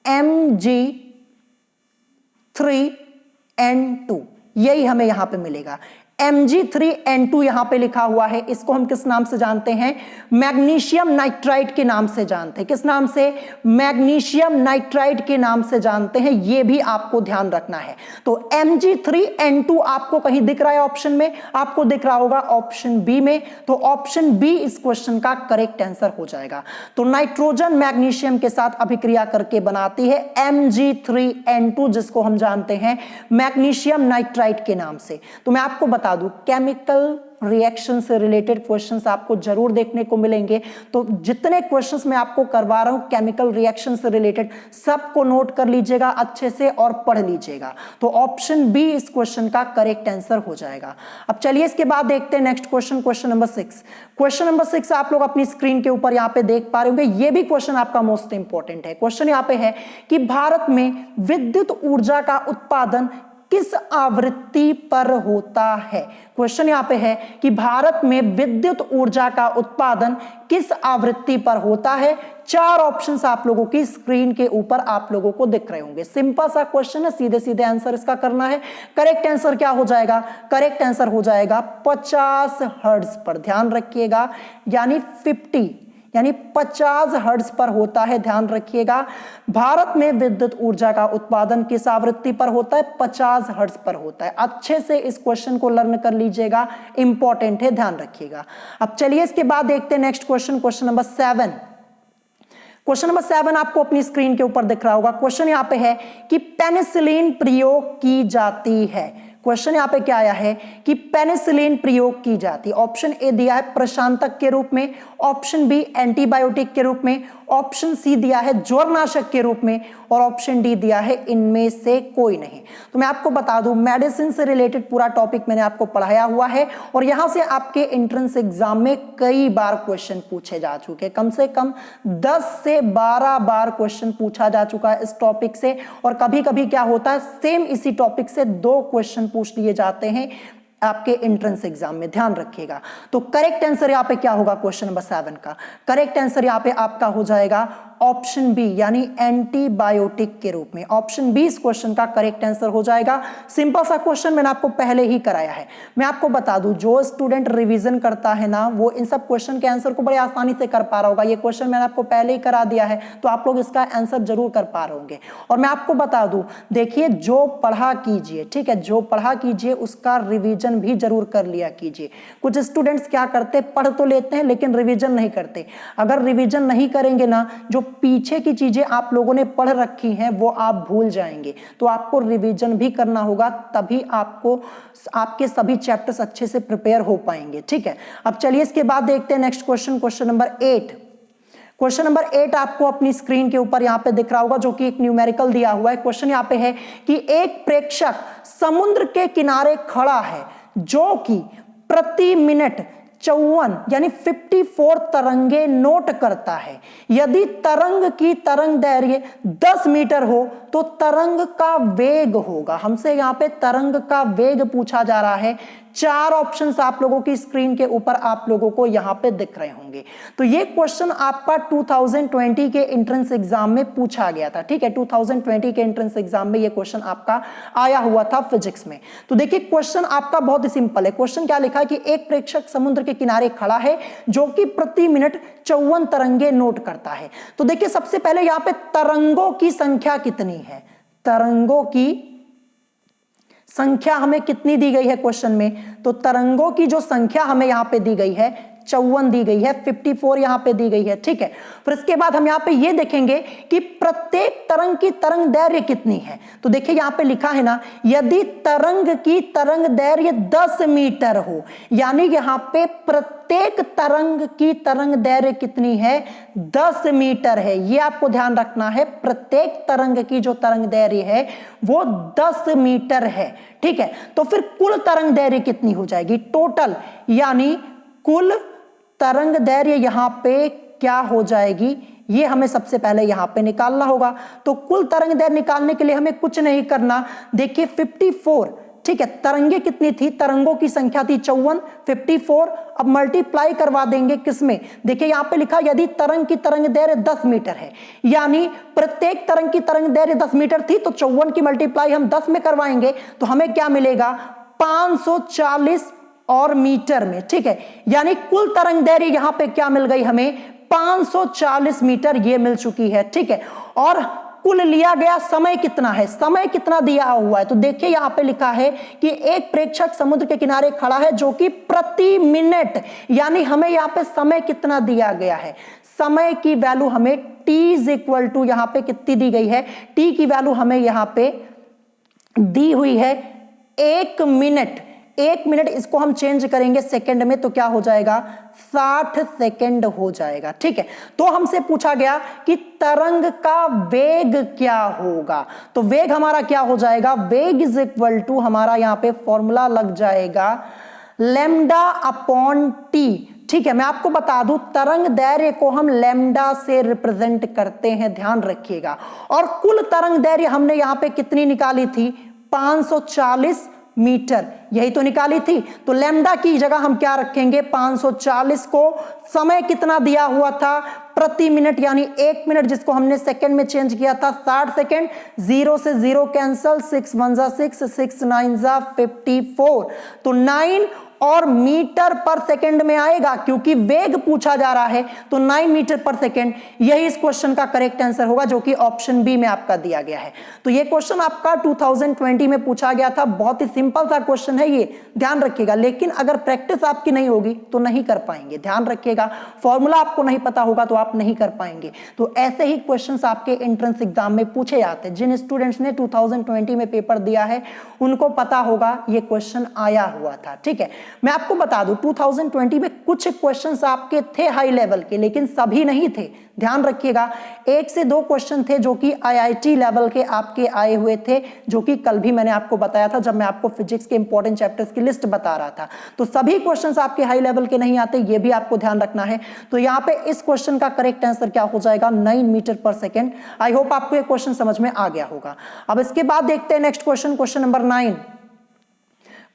Mg3N2, यही हमें यहां पे मिलेगा। Mg3N2 यहां पे लिखा हुआ है, इसको हम किस नाम से जानते हैं, मैग्नीशियम नाइट्राइड के नाम से जानते हैं। किस नाम से, मैग्नीशियम नाइट्राइड के नाम से जानते हैं, यह भी आपको ध्यान रखना है। तो Mg3N2 आपको कहीं दिख रहा है ऑप्शन में, आपको दिख रहा होगा ऑप्शन बी में, तो ऑप्शन बी इस क्वेश्चन का करेक्ट आंसर हो जाएगा। तो नाइट्रोजन मैग्नीशियम के साथ अभिक्रिया करके बनाती है Mg3N2, जिसको हम जानते हैं मैग्नीशियम नाइट्राइड के नाम से। तो मैं आपको बता दूं, केमिकल रिएक्शन से रिलेटेड क्वेश्चंस आपको जरूर देखने को मिलेंगे। तो जितने क्वेश्चंस मैं आपको करवा रहा हूं केमिकल रिएक्शन से रिलेटेड, सबको नोट कर लीजिएगा अच्छे से और पढ़ लीजिएगा। तो ऑप्शन बी इस क्वेश्चन का करेक्ट आंसर हो जाएगा। अब चलिए इसके बाद देखते हैं next question, question number 6। Question number 6 आप लोग अपनी स्क्रीन के ऊपर यहां पे देख पा रहे होंगे। ये भी क्वेश्चन आपका मोस्ट इंपॉर्टेंट है। क्वेश्चन यहां पे है कि भारत में विद्युत ऊर्जा का उत्पादन किस आवृत्ति पर होता है। क्वेश्चन यहां पे है कि भारत में विद्युत ऊर्जा का उत्पादन किस आवृत्ति पर होता है। 4 ऑप्शंस आप लोगों की स्क्रीन के ऊपर आप लोगों को दिख रहे होंगे। सिंपल सा क्वेश्चन है, सीधे सीधे आंसर इसका करना है। करेक्ट आंसर क्या हो जाएगा, करेक्ट आंसर हो जाएगा 50 हर्ट्ज पर, ध्यान रखिएगा, यानी 50 हर्ट्ज पर होता है, ध्यान रखिएगा। भारत में विद्युत ऊर्जा का उत्पादन किस आवृत्ति पर होता है, 50 हर्ट्ज पर होता है। अच्छे से इस क्वेश्चन को लर्न कर लीजिएगा, इंपॉर्टेंट है, ध्यान रखिएगा। अब चलिए इसके बाद देखते हैं next question, question number 7। Question number 7 आपको अपनी स्क्रीन के ऊपर दिख रहा होगा। क्वेश्चन यहां पे है कि पेनिसिलिन प्रयोग की जाती है। क्वेश्चन यहां पे क्या आया है कि पेनिसिलिन प्रयोग की जाती है। ऑप्शन ए दिया है प्रशांतक के रूप में, ऑप्शन बी एंटीबायोटिक के रूप में, ऑप्शन सी दिया है ज्वरनाशक के रूप में, और ऑप्शन डी दिया है इनमें से कोई नहीं। तो मैं आपको बता दूं, मेडिसिन से रिलेटेड पूरा टॉपिक मैंने आपको पढ़ाया हुआ है और यहां से आपके एंट्रेंस एग्जाम में कई बार क्वेश्चन पूछे जा चुके, कम से कम 10 से 12 बार क्वेश्चन पूछा जा चुका है इस टॉपिक से। और कभी कभी क्या होता है, सेम इसी टॉपिक से 2 क्वेश्चन पूछ लिए जाते हैं आपके एंट्रेंस एग्जाम में, ध्यान रखिएगा। तो करेक्ट आंसर यहां पे क्या होगा, क्वेश्चन नंबर 7 का करेक्ट आंसर यहां पे आपका हो जाएगा ऑप्शन बी, यानी एंटीबायोटिक के रूप में। ऑप्शन बी इस क्वेश्चन का करेक्ट आंसर हो जाएगा। सिंपल सा क्वेश्चन मैंने आपको पहले ही कराया है। मैं आपको बता दूं, जो स्टूडेंट रिवीजन करता है ना, वो इन सब क्वेश्चन के आंसर को बड़े आसानी से कर पा रहा होगा। ये क्वेश्चन मैंने आपको पहले ही करा दिया है, तो आप लोग इसका आंसर जरूर कर पा रहे होंगे। और मैं आपको बता दूं, देखिए जो पढ़ा कीजिए, ठीक है, जो पढ़ा कीजिए उसका रिवीजन भी जरूर कर लिया कीजिए। कुछ स्टूडेंट्स क्या करते, पढ़ तो लेते हैं लेकिन रिवीजन नहीं करते। अगर रिवीजन नहीं करेंगे ना, जो पीछे की चीजें आप लोगों ने पढ़ रखी हैं वो आप भूल जाएंगे। तो आपको रिवीजन भी करना होगा, तभी आपको आपके सभी चैप्टर्स अच्छे से प्रिपेयर हो पाएंगे, ठीक है। अब चलिए इसके बाद देखते हैं next question, question number 8। Question number 8 आपको अपनी स्क्रीन के ऊपर यहां पे दिख रहा होगा, जो कि एक न्यूमेरिकल दिया हुआ है। क्वेश्चन यहां पे है कि एक प्रेक्षक समुद्र के किनारे खड़ा है जो कि प्रति मिनट 54 यानी 54 तरंगे नोट करता है। यदि तरंग की तरंग दैर्घ्य 10 मीटर हो तो तरंग का वेग होगा। हमसे यहां पे तरंग का वेग पूछा जा रहा है। 4 ऑप्शंस आप लोगों की स्क्रीन के ऊपर आप लोगों को यहां पे दिख रहे होंगे। तो ये क्वेश्चन आपका 2020 के एंट्रेंस एग्जाम में पूछा गया था। ठीक है, 2020 के एंट्रेंस एग्जाम में ये क्वेश्चन आपका आया हुआ था फिजिक्स में। तो देखिए क्वेश्चन आपका बहुत ही सिंपल है। क्वेश्चन क्या लिखा है कि एक प्रेक्षक समुद्र के किनारे खड़ा है जो कि प्रति मिनट 54 तरंगे नोट करता है। तो देखिए सबसे पहले यहां पे तरंगों की संख्या कितनी है, तरंगों की संख्या हमें कितनी दी गई है क्वेश्चन में, तो तरंगों की जो संख्या हमें यहां पे दी गई है 54 दी गई है, 54 यहां पे दी गई है। ठीक है, फिर इसके बाद हम यहां पे ये देखेंगे कि प्रत्येक तरंग की तरंग दैर्घ्य कितनी है। तो देखिए यहां पे लिखा है ना, यदि तरंग की तरंग दैर्घ्य 10 मीटर हो, यानी यहां पे प्रत्येक तरंग की तरंग दैर्घ्य कितनी है, 10 मीटर है। ये आपको ध्यान रखना है, प्रत्येक तरंग की जो तरंग दैर्घ्य है वो 10 मीटर है। ठीक है, तो फिर कुल तरंग दैर्घ्य कितनी हो जाएगी, टोटल, यानी कुल तरंग दैर्घ्य यहां पे क्या हो जाएगी, ये हमें सबसे पहले यहां पे निकालना होगा। तो कुल तरंग दैर्घ्य निकालने के लिए हमें कुछ नहीं करना। देखिए 54, ठीक है, तरंगे कितनी थी, तरंगों की संख्या थी 54, 54 अब मल्टीप्लाई करवा देंगे किसमें, देखिए यहां पे लिखा यदि तरंग की तरंग दैर्घ्य 10 मीटर है, यानी प्रत्येक तरंग की तरंग दैर्घ्य 10 मीटर थी, तो 54 की मल्टीप्लाई हम 10 में करवाएंगे तो हमें क्या मिलेगा, 540 और मीटर में। ठीक है, यानी कुल तरंग दैर्घ्य यहां पे क्या मिल गई हमें, 540 मीटर ये मिल चुकी है। ठीक है, और कुल लिया गया समय कितना है, समय कितना दिया हुआ है, तो देखिए यहां पे लिखा है कि एक प्रेक्षक समुद्र के किनारे खड़ा है जो कि प्रति मिनट, यानी हमें यहां पे समय कितना दिया गया है, समय की वैल्यू हमें t इज इक्वल टू यहां पे कितनी दी गई है, t की वैल्यू हमें यहां पे दी हुई है 1 मिनट। 1 मिनट इसको हम चेंज करेंगे सेकंड में तो क्या हो जाएगा, 60 सेकंड हो जाएगा। ठीक है, तो हमसे पूछा गया कि तरंग का वेग क्या होगा, तो वेग हमारा क्या हो जाएगा, वेग इज इक्वल टू हमारा यहां पे फॉर्मूला लग जाएगा लैम्डा अपॉन टी। ठीक है, मैं आपको बता दूं तरंग दैर्घ्य को हम लैम्डा से रिप्रेजेंट करते हैं, ध्यान रखिएगा। और कुल तरंग दैर्घ्य हमने यहां पे कितनी निकाली थी, 540 मीटर, यही तो निकाली थी। तो लैम्डा की जगह हम क्या रखेंगे, 540 को, समय कितना दिया हुआ था, प्रति मिनट यानी 1 मिनट, जिसको हमने सेकंड में चेंज किया था 60 सेकंड, 0 से 0 कैंसल, 6 1 जा 6, 6 9 जा 54, तो 9 और मीटर पर सेकंड में आएगा, क्योंकि वेग पूछा जा रहा है तो 9 मीटर पर सेकंड, यही इस क्वेश्चन का करेक्ट आंसर होगा, जो कि ऑप्शन बी में आपका दिया गया है। तो ये क्वेश्चन आपका 2020 में पूछा गया था, बहुत ही सिंपल सा क्वेश्चन है ये, ध्यान रखिएगा। लेकिन अगर प्रैक्टिस आपकी नहीं होगी तो नहीं कर पाएंगे, ध्यान रखिएगा, फॉर्मूला आपको नहीं पता होगा तो आप नहीं कर पाएंगे। तो ऐसे ही क्वेश्चंस आपके एंट्रेंस एग्जाम में पूछे जाते हैं। जिन स्टूडेंट्स ने 2020 में पेपर दिया है उनको पता होगा ये क्वेश्चन आया हुआ था। ठीक है, मैं आपको बता दूं 2020 में कुछ क्वेश्चंस आपके थे हाई लेवल के, लेकिन सभी नहीं थे, ध्यान रखिएगा। 1 से 2 क्वेश्चन थे जो कि आईआईटी लेवल के आपके आए हुए थे, जो कि कल भी मैंने आपको बताया था जब मैं आपको फिजिक्स के इंपॉर्टेंट चैप्टर्स की लिस्ट बता रहा था। तो सभी क्वेश्चंस आपके हाई लेवल के नहीं आते, ये भी आपको ध्यान रखना है। तो यहाँ पे इस क्वेश्चन का करेक्ट आंसर क्या हो जाएगा, 9 मीटर पर सेकेंड। आई होप आपको ये क्वेश्चन समझ में आ गया होगा। अब इसके बाद देखते हैं next question, question number 9।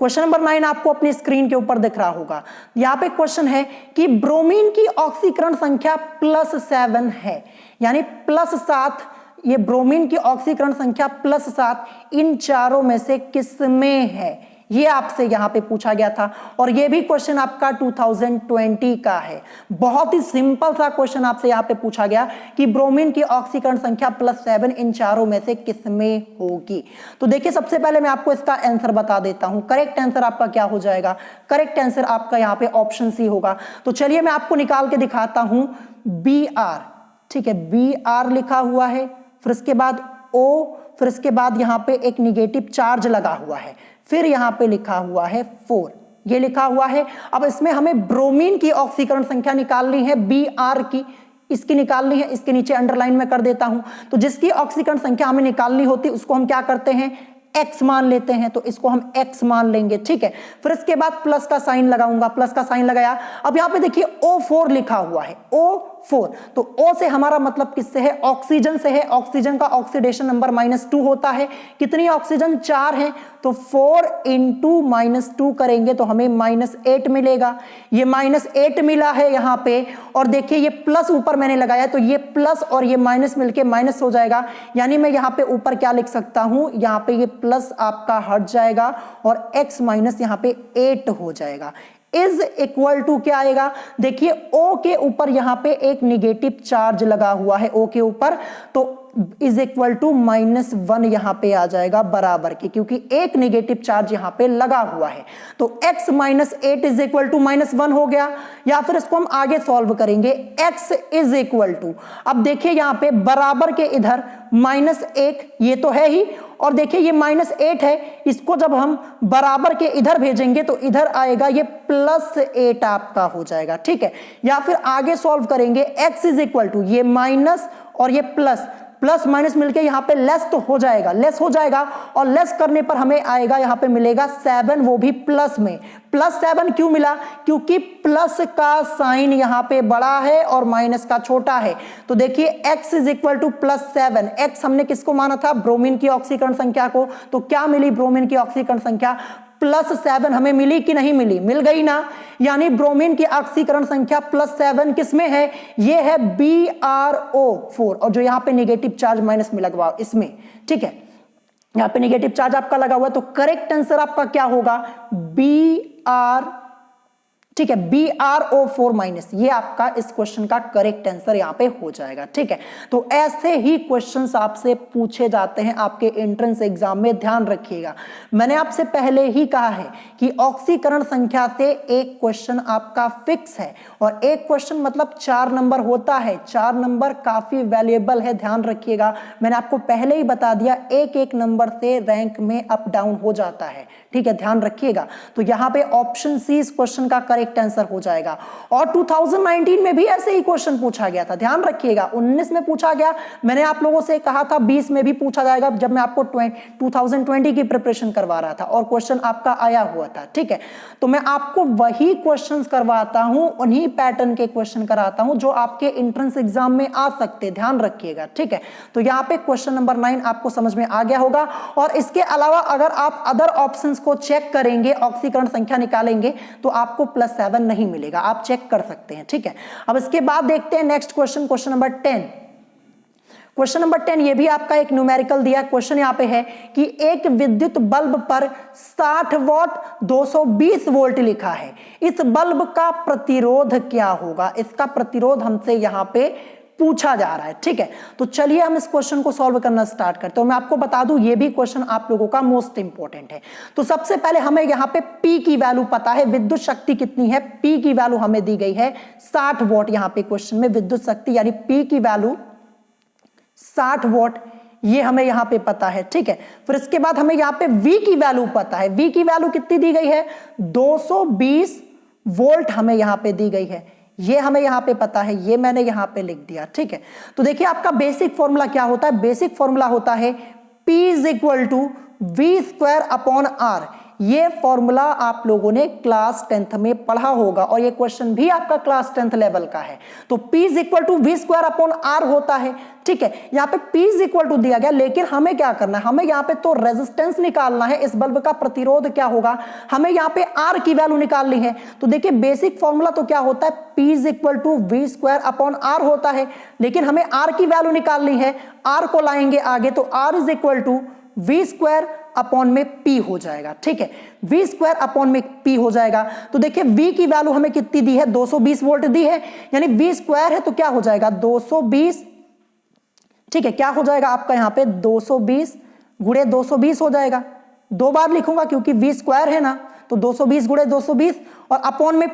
Question number 9 आपको अपनी स्क्रीन के ऊपर दिख रहा होगा। यहां पे क्वेश्चन है कि ब्रोमीन की ऑक्सीकरण संख्या +7 है, यानी +7, ये ब्रोमीन की ऑक्सीकरण संख्या +7 इन चारों में से किसमें है, ये आपसे यहां पे पूछा गया था। और ये भी क्वेश्चन आपका 2020 का है। बहुत ही सिंपल सा क्वेश्चन आपसे यहां पे पूछा गया कि ब्रोमीन की ऑक्सीकरण संख्या +7 इन चारों में से किसमें होगी। तो देखिए सबसे पहले मैं आपको इसका आंसर बता देता हूं। करेक्ट आंसर आपका क्या हो जाएगा, करेक्ट आंसर आपका यहां पे ऑप्शन सी होगा। तो चलिए मैं आपको निकाल के दिखाता हूं, Br, ठीक है, Br लिखा हुआ है, फिर इसके बाद O, फिर इसके बाद यहां पे एक निगेटिव चार्ज लगा हुआ है, फिर यहां पे लिखा हुआ है 4, ये लिखा हुआ है। अब इसमें हमें ब्रोमीन की ऑक्सीकरण संख्या निकालनी है Br की, इसकी निकालनी है, इसके नीचे अंडरलाइन में कर देता हूं। तो जिसकी ऑक्सीकरण संख्या हमें निकालनी होती है उसको हम क्या करते हैं, x मान लेते हैं, तो इसको हम x मान लेंगे, ठीक है। फिर इसके बाद प्लस का साइन लगाऊंगा, प्लस का साइन लगाया। अब यहां पे देखिए O4 लिखा हुआ है, O4, तो O से हमारा मतलब किससे है, ऑक्सीजन से है। ऑक्सीजन का ऑक्सीडेशन नंबर -2 होता है। कितनी ऑक्सीजन, 4 है, तो 4 × -2 करेंगे तो हमें -8 मिलेगा। ये -8 मिला है यहां पे, और देखिए ये प्लस ऊपर मैंने लगाया, तो ये प्लस और ये माइनस मिलके माइनस हो जाएगा, यानी मैं यहां पे ऊपर क्या लिख सकता हूं, यहां पे ये प्लस आपका हट जाएगा और x माइनस यहां पे 8 हो जाएगा। इज इक्वल टू क्या आएगा, देखिए O के ऊपर यहां पे एक निगेटिव चार्ज लगा हुआ है, O के ऊपर, तो इज इक्वल टू -1 यहां पे आ जाएगा बराबर के, क्योंकि एक निगेटिव चार्ज यहां पे लगा हुआ है। तो x minus 8 is equal to -1 हो गया। या फिर इसको हम आगे सॉल्व करेंगे, x इज इक्वल टू, अब देखिए यहां पे बराबर के इधर -1 ये तो है ही, और देखिए ये -8 है, इसको जब हम बराबर के इधर भेजेंगे तो इधर आएगा ये +8 आपका हो जाएगा, ठीक है। या फिर आगे सॉल्व करेंगे, x इज इक्वल टू, ये माइनस और ये प्लस, प्लस माइनस मिलके यहाँ पे लेस तो हो जाएगा, लेस हो जाएगा, और लेस करने पर हमें आएगा यहाँ पे मिलेगा 7, वो भी प्लस में। +7 क्यों मिला, क्योंकि प्लस का साइन यहाँ पे बड़ा है और माइनस का छोटा है। तो देखिए x is equal to +7, x हमने किसको माना था, ब्रोमीन की ऑक्सीकरण संख्या को, तो क्या मिली ब्रोमीन की ऑक्सीकरण संख्या +7 हमें मिली कि नहीं मिली, मिल गई ना। यानी ब्रोमीन की ऑक्सीकरण संख्या +7 किसमें है, ये है BrO4, और जो यहाँ पे नेगेटिव चार्ज माइनस में लगवा इसमें, ठीक है, यहाँ पे नेगेटिव चार्ज आपका लगा हुआ है, तो करेक्ट आंसर आपका क्या होगा, BR, ठीक है, BrO4 माइनस, ये आपका इस क्वेश्चन का करेक्ट आंसर यहाँ पे हो जाएगा, ठीक है। तो ऐसे ही क्वेश्चंस आपसे पूछे जाते हैं आपके एंट्रेंस एग्जाम में, ध्यान रखिएगा। मैंने आपसे पहले ही कहा है कि ऑक्सीकरण संख्या से एक क्वेश्चन आपका फिक्स है, और एक क्वेश्चन मतलब 4 नंबर होता है। 4 नंबर काफी वैल्यूएबल है, ध्यान रखिएगा। मैंने आपको पहले ही बता दिया, एक नंबर से रैंक में अप डाउन हो जाता है, ठीक है, ध्यान रखिएगा। तो यहाँ पे ऑप्शन सी इस क्वेश्चन का करेक्ट आंसर हो जाएगा। और 2019 में भी ऐसे ही क्वेश्चन पूछा गया था, ध्यान रखिएगा। 19 में पूछा गया, मैंने आप लोगों से कहा था 20 में भी पूछा जाएगा, जब मैं आपको 2020 की प्रिपरेशन करवा रहा था और क्वेश्चन आपका आया हुआ था, ठीक है। तो मैं आपको वही क्वेश्चंस करवाता हूं, उन्हीं पैटर्न के क्वेश्चन कराता हूं जो आपके एंट्रेंस एग्जाम में आ सकते, ध्यान रखिएगा, ठीक है। तो यहाँ पे क्वेश्चन नंबर 9 आपको समझ में आ गया होगा। और इसके अलावा अगर आप अदर ऑप्शंस को चेक करेंगे, ऑक्सीकरण संख्या निकालेंगे, तो आपको +7 नहीं मिलेगा, आप चेक कर सकते हैं, ठीक है। अब इसके बाद देखते हैं next question, question number 10। Question number 10 ये भी आपका एक न्यूमेरिकल दिया क्वेश्चन यहाँ पे है कि एक विद्युत बल्ब पर 60 वॉट 220 वोल्ट लिखा है, इस बल्ब का प्रतिरोध क्या होगा, इसका प्रतिरोध हमसे यहाँ पे पूछा जा रहा है, ठीक है। तो चलिए हम इस क्वेश्चन को सॉल्व करना स्टार्ट करते हैं। मैं आपको बता दूं ये भी क्वेश्चन आप लोगों का मोस्ट इंपॉर्टेंट है। तो सबसे पहले हमें यहाँ पे P की वैल्यू पता है, विद्युत शक्ति कितनी है, P की वैल्यू हमें दी गई है 60 वॉट। यहाँ पे क्वेश्चन में विद्युत शक्ति यानी P की वैल्यू 60 वॉट, ये हमें यहाँ पे पता है, ठीक है। फिर इसके बाद हमें यहाँ पे V की वैल्यू पता है, V की वैल्यू कितनी दी गई है, 220 वोल्ट हमें यहाँ पे दी गई है, ये हमें यहाँ पे पता है, ये मैंने यहाँ पे लिख दिया, ठीक है। तो देखिए आपका बेसिक फॉर्मूला क्या होता है, बेसिक फॉर्मूला होता है P is equal to V²/R। ये फॉर्मूला आप लोगों ने क्लास 10th में पढ़ा होगा, और ये क्वेश्चन भी आपका क्लास 10th लेवल का है। तो P is equal to V²/R होता है, ठीक है। यहाँ पे P इज इक्वल टू दिया गया, लेकिन हमें क्या करना है, हमें यहाँ पे तो रेजिस्टेंस निकालना है, इस बल्ब का प्रतिरोध क्या होगा, हमें यहाँ पे R की वैल्यू निकालनी है। तो देखिए बेसिक फॉर्मूला तो क्या होता है, P is equal to V²/R होता है, लेकिन हमें R की वैल्यू निकालनी है। R को लाएंगे आगे, तो R is equal to V²/P हो जाएगा, ठीक है, V²/P हो जाएगा। तो देखिए V की वैल्यू हमें कितनी दी है, 220 वोल्ट दी है, यानी V² है तो क्या हो जाएगा 220, ठीक है। क्या हो जाएगा आपका यहाँ पे 220 गुणे 220 हो जाएगा, 2 बार लिखूंगा क्योंकि V² है ना, तो 220 गुणे 220 और अपॉन में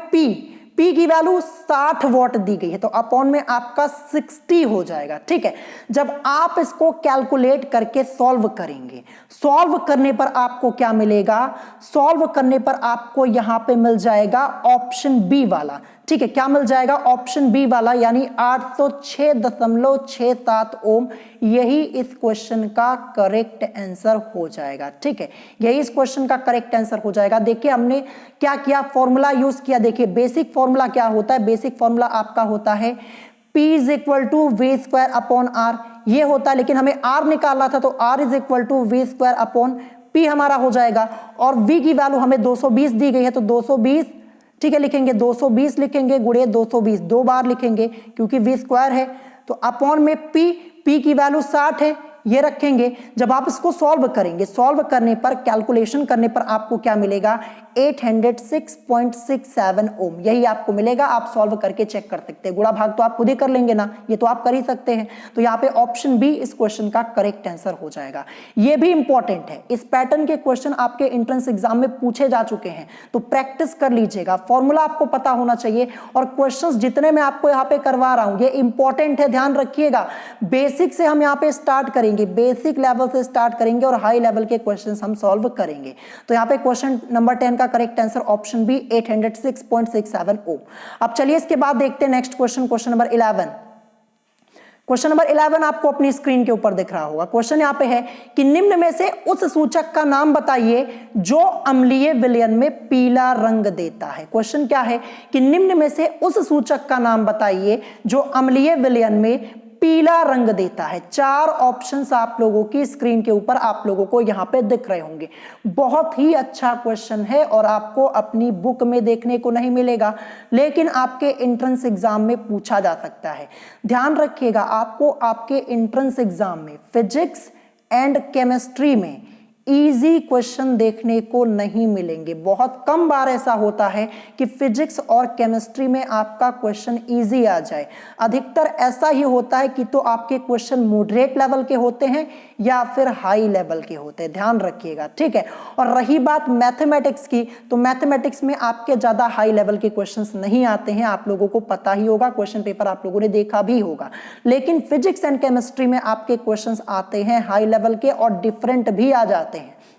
P की वैल्यू 60 वॉट दी गई है, तो अपॉन में आपका 60 हो जाएगा, ठीक है। जब आप इसको कैलकुलेट करके सॉल्व करेंगे, सॉल्व करने पर आपको क्या मिलेगा, सॉल्व करने पर आपको यहां पे मिल जाएगा ऑप्शन बी वाला, ठीक है, क्या मिल जाएगा? ऑप्शन बी वाला, यानी 806.67 ओम, यही इस क्वेश्चन का करेक्ट आंसर हो जाएगा। ठीक है, यही इस क्वेश्चन का करेक्ट आंसर हो जाएगा। देखिए हमने क्या किया, फॉर्मूला यूज किया। देखिए बेसिक फॉर्मूला क्या होता है? बेसिक फॉर्मूला आपका होता है P is equal to V square upon R, ये होता है, लेकिन हमें R निकालना था तो R is equal to V square upon P हमारा हो जाएगा। और V की वैल्यू हमें 220 दी गई है, तो 220, ठीक है, लिखेंगे 220, लिखेंगे गुणे 220, दो बार लिखेंगे क्योंकि V स्क्वायर है, तो अपॉन में P की वैल्यू 60 है, ये रखेंगे। जब आप इसको सॉल्व करेंगे, सॉल्व करने पर, कैलकुलेशन करने पर आपको क्या मिलेगा? 806.67 ओम, यही आपको मिलेगा। आप सॉल्व करके चेक कर सकते हैं, गुणा भाग तो आप खुद ही कर लेंगे ना, ये तो आप कर ही सकते हैं। तो यहाँ पे ऑप्शन बी इस क्वेश्चन का करेक्ट आंसर हो जाएगा। ये भी इंपॉर्टेंट है, इस पैटर्न के क्वेश्चन आपके एंट्रेंस एग्जाम में पूछे जा चुके हैं, तो प्रैक्टिस कर लीजिएगा। फॉर्मूला आपको पता होना चाहिए, और क्वेश्चंस जितने मैं आपको यहाँ पे करवा रहा हूं ये इंपॉर्टेंट है, ध्यान रखिएगा। बेसिक से हम यहाँ पे स्टार्ट करेंगे, बेसिक लेवल से स्टार्ट करेंगे और हाई लेवल के क्वेश्चंस हम सॉल्व करेंगे। तो यहाँ पे क्वेश्चन नंबर 10 का करेक्ट आंसर ऑप्शन बी 806.67 ओम। अब चलिए इसके बाद देखते हैं next question, question number 11। Question number 11 आपको अपनी स्क्रीन के ऊपर दिख रहा होगा। क्वेश्चन यहां पे है कि निम्न में से उस सूचक का नाम बताइए जो अम्लीय विलयन में पीला रंग देता है। क्वेश्चन क्या है कि निम्न में से उस सूचक का नाम बताइए जो अम्लीय विलयन में पीला रंग देता है। चार ऑप्शंस आप लोगों की स्क्रीन के ऊपर आप लोगों को यहां पे दिख रहे होंगे। बहुत ही अच्छा क्वेश्चन है और आपको अपनी बुक में देखने को नहीं मिलेगा, लेकिन आपके एंट्रेंस एग्जाम में पूछा जा सकता है। ध्यान रखिएगा, आपको आपके एंट्रेंस एग्जाम में फिजिक्स एंड केमिस्ट्री में इजी क्वेश्चन देखने को नहीं मिलेंगे। बहुत कम बार ऐसा होता है कि फिजिक्स और केमिस्ट्री में आपका क्वेश्चन इजी आ जाए। अधिकतर ऐसा ही होता है कि तो आपके क्वेश्चन मॉडरेट लेवल के होते हैं या फिर हाई लेवल के होते हैं, ध्यान रखिएगा। ठीक है, और रही बात मैथमेटिक्स की, तो मैथमेटिक्स में आपके ज्यादा हाई लेवल के क्वेश्चंस नहीं आते हैं, आप लोगों को पता ही होगा, क्वेश्चन पेपर आप लोगों ने देखा भी होगा। लेकिन फिजिक्स एंड केमिस्ट्री में आपके क्वेश्चंस आते हैं हाई लेवल के और डिफरेंट भी आ जाते हैं,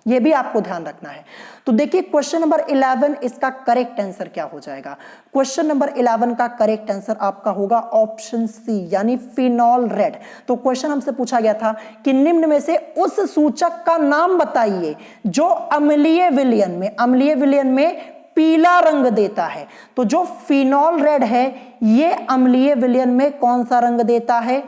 ये भी आपको ध्यान रखना है। तो देखिए क्वेश्चन नंबर 11, इसका करेक्ट आंसर क्या हो जाएगा? क्वेश्चन नंबर 11 का करेक्ट आंसर आपका होगा ऑप्शन सी, यानी फिनॉल रेड। तो क्वेश्चन हमसे पूछा गया था कि निम्न में से उस सूचक का नाम बताइए जो अम्लीय विलयन में पीला रंग देता है। तो जो फिनॉल रेड है ये अम्लीय विलयन में कौन सा रंग देता है?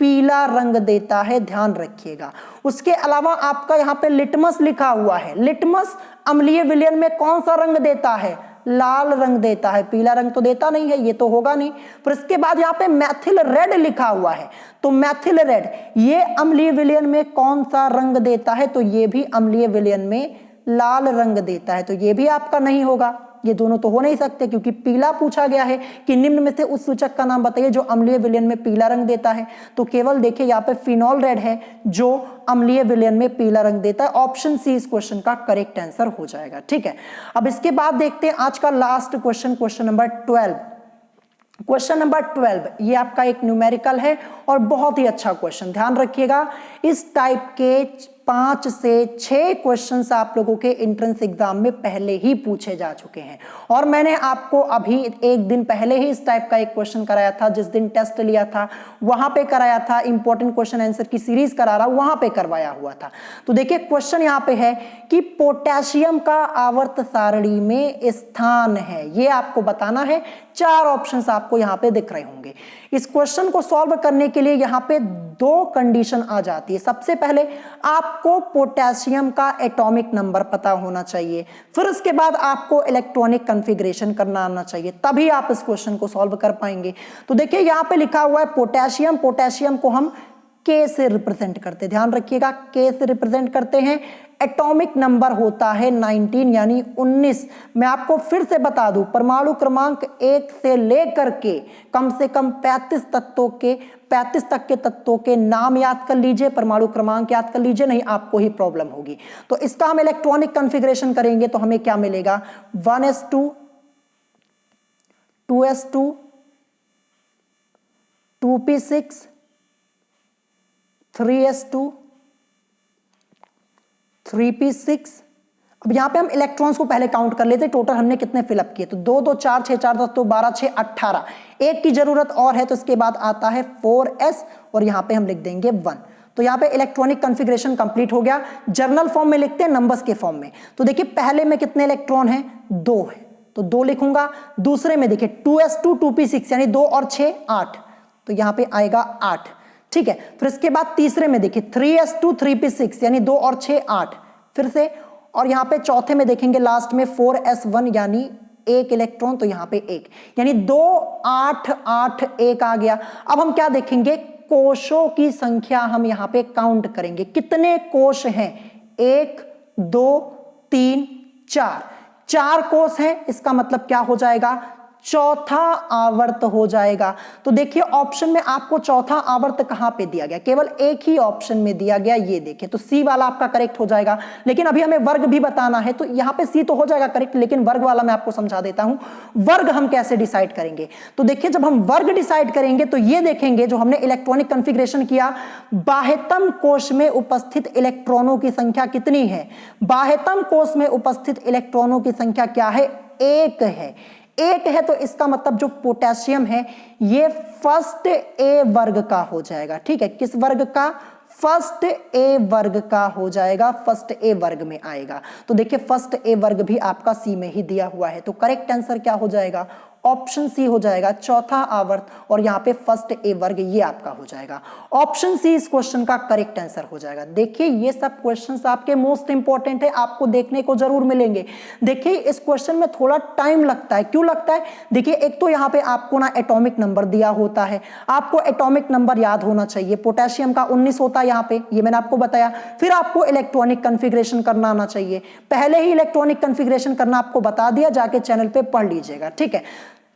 पीला रंग देता है, ध्यान रखिएगा। उसके अलावा आपका यहां पे लिटमस लिखा हुआ है। लिटमस अम्लीय विलयन में कौन सा रंग देता है? लाल रंग देता है, पीला रंग तो देता नहीं है, ये तो होगा नहीं। फिर इसके बाद यहाँ पे मैथिल रेड लिखा हुआ है, तो मैथिल रेड ये अम्लीय विलयन में कौन सा रंग देता है? तो ये भी अम्लीय विलयन में लाल रंग देता है, तो ये भी आपका नहीं होगा। ये दोनों तो हो नहीं सकते क्योंकि पीला पूछा गया है कि निम्न में से उस सूचक का नाम बताइए जो अम्लीय विलयन में पीला रंग देता है। तो केवल देखिए यहाँ पे फिनॉल रेड है जो अम्लीय विलयन में पीला रंग देता है। ऑप्शन सी इस क्वेश्चन का करेक्ट आंसर हो जाएगा। ठीक है, अब इसके बाद देखते हैं आज का last question, question number 12। Question number 12 ये आपका एक न्यूमेरिकल है और बहुत ही अच्छा क्वेश्चन, ध्यान रखिएगा। इस टाइप के 5 से 6 क्वेश्चंस आप लोगों के एंट्रेंस एग्जाम में पहले ही पूछे जा चुके हैं, और मैंने आपको अभी एक दिन पहले ही इस टाइप का एक क्वेश्चन कराया था। जिस दिन टेस्ट लिया था वहां पे कराया था, इंपॉर्टेंट क्वेश्चन आंसर की सीरीज करा रहा, वहां पे करवाया हुआ था। तो देखिए क्वेश्चन यहाँ पे है कि पोटेशियम का आवर्त सारणी में स्थान है, ये आपको बताना है। 4 ऑप्शंस आपको यहाँ पे दिख रहे होंगे। इस क्वेश्चन को सॉल्व करने के लिए यहाँ पे 2 कंडीशन आ जाती है। सबसे पहले आपको पोटेशियम का एटॉमिक नंबर पता होना चाहिए, फिर उसके बाद आपको इलेक्ट्रॉनिक कॉन्फ़िगरेशन करना आना चाहिए, तभी आप इस क्वेश्चन को सॉल्व कर पाएंगे। तो देखिए यहाँ पे लिखा हुआ है पोटेशियम, पोटेशियम को हम K से रिप्रेजेंट करते हैं, ध्यान रखिएगा K से रिप्रेजेंट करते हैं। एटॉमिक नंबर होता है 19 यानी 19। मैं आपको फिर से बता दूं, परमाणु क्रमांक 1 से लेकर के कम से कम 35 तक के तत्वों के नाम याद कर लीजिए, परमाणु क्रमांक याद कर लीजिए, नहीं आपको ही प्रॉब्लम होगी। तो इसका हम इलेक्ट्रॉनिक कॉन्फ़िगरेशन करेंगे तो हमें क्या मिलेगा? 1s2 2s2 2p6 3s2 3p6 अब यहाँ पे हम इलेक्ट्रॉन्स को पहले काउंट कर लेते, टोटल हमने कितने फिलअप किए, तो 2 2 4 6 4 10 तो 12 6 18, एक की जरूरत और है तो इसके बाद आता है 4s और यहाँ पे हम लिख देंगे 1। तो यहाँ पे इलेक्ट्रॉनिक कॉन्फ़िगरेशन कंप्लीट हो गया। जर्नल फॉर्म में लिखते हैं, नंबर्स के फॉर्म में। तो देखिए पहले में कितने इलेक्ट्रॉन हैं, 2 है तो 2 लिखूंगा। दूसरे में देखिए 2s2 2p6 यानी 2 और 6 8, तो यहाँ पे आएगा 8, ठीक है। फिर इसके बाद तीसरे में देखिए 3s2 3p6 यानी 2 और 6 8 फिर से, और यहाँ पे चौथे में देखेंगे लास्ट में 4s1 यानी 1 इलेक्ट्रॉन, तो यहाँ पे 1 यानी 2 8 8 1 आ गया। अब हम क्या देखेंगे, कोशों की संख्या हम यहाँ पे काउंट करेंगे, कितने कोश हैं, 1 2 3 4, 4 कोश हैं, इसका मतलब क्या हो जाएगा, चौथा आवर्त हो जाएगा। तो देखिए ऑप्शन में आपको चौथा आवर्त कहां पे दिया गया, केवल एक ही ऑप्शन में दिया गया, ये देखिए, तो सी वाला आपका करेक्ट हो जाएगा। लेकिन अभी हमें वर्ग भी बताना है, तो यहां पे सी तो हो जाएगा करेक्ट, लेकिन वर्ग वाला मैं आपको समझा देता हूं। वर्ग हम कैसे डिसाइड करेंगे, तो देखिए जब हम वर्ग डिसाइड करेंगे तो ये देखेंगे जो हमने इलेक्ट्रॉनिक कॉन्फ़िगरेशन किया, बाह्यतम कोश में उपस्थित इलेक्ट्रॉनों की संख्या कितनी है, बाह्यतम कोश में उपस्थित इलेक्ट्रॉनों की संख्या क्या है, 1 है। 1 है तो इसका मतलब जो पोटेशियम है ये फर्स्ट ए वर्ग का हो जाएगा, ठीक है। किस वर्ग का, फर्स्ट ए वर्ग का हो जाएगा, फर्स्ट ए वर्ग में आएगा। तो देखिए फर्स्ट ए वर्ग भी आपका सी में ही दिया हुआ है, तो करेक्ट आंसर क्या हो जाएगा, ऑप्शन सी हो जाएगा, चौथा आवर्त, और यहाँ पे फर्स्ट ए वर्ग ये आपका हो जाएगा। ऑप्शन सी इस क्वेश्चन का करेक्ट आंसर हो जाएगा। देखिए ये सब क्वेश्चंस आपके मोस्ट इंपॉर्टेंट है, आपको देखने को जरूर मिलेंगे। देखिए इस क्वेश्चन में थोड़ा टाइम लगता है, क्यों लगता है, देखिए एक तो यहाँ पे आपको ना एटॉमिक नंबर दिया होता है, आपको एटॉमिक नंबर याद होना चाहिए, पोटेशियम का 19 होता है यहाँ पे, ये मैंने आपको बताया। फिर आपको इलेक्ट्रॉनिक कॉन्फ़िगरेशन करना आना चाहिए, पहले ही इलेक्ट्रॉनिक कॉन्फ़िगरेशन करना आपको बता दिया, जाके चैनल पे पढ़ लीजिएगा, ठीक है।